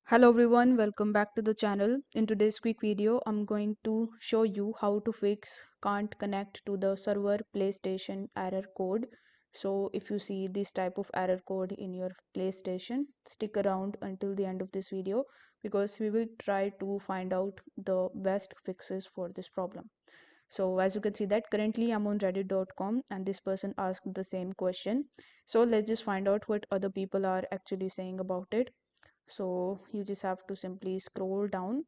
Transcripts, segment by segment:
Hello everyone, welcome back to the channel. In today's quick video, I'm going to show you how to fix can't connect to the server PlayStation error code. So if you see this type of error code in your PlayStation, stick around until the end of this video because we will try to find out the best fixes for this problem. So as you can see that currently I'm on reddit.com and this person asked the same question. So let's just find out what other people are actually saying about it. So you just have to simply scroll down.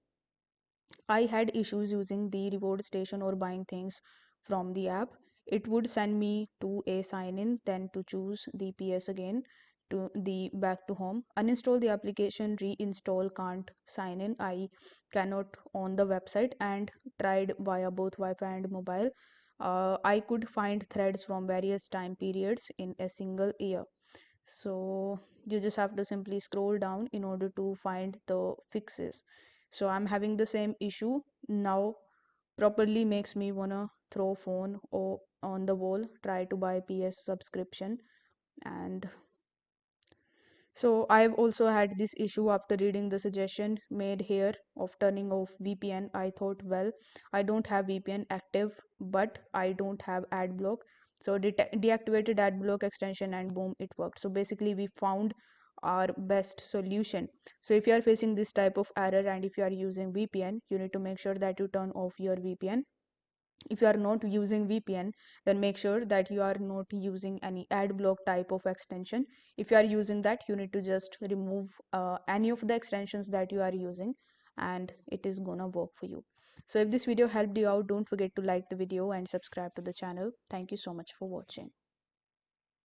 I had issues using the reward station or buying things from the app. It would send me to a sign in, then to choose the PS again to the back to home. Uninstall the application, reinstall, can't sign in. I cannot on the website and tried via both Wi-Fi and mobile. I could find threads from various time periods in a single year. So you just have to simply scroll down in order to find the fixes. So I'm having the same issue now. Properly makes me wanna throw phone or on the wall, try to buy PS subscription. And so I've also had this issue after reading the suggestion made here of turning off VPN. I thought, well, I don't have VPN active, but I don't have ad block. So deactivated ad block extension and boom, it worked. So basically we found our best solution. So if you are facing this type of error and if you are using VPN, you need to make sure that you turn off your VPN. If you are not using VPN, then make sure that you are not using any ad block type of extension. If you are using that, you need to just remove any of the extensions that you are using and it is gonna work for you. So if this video helped you out, don't forget to like the video and subscribe to the channel. Thank you so much for watching.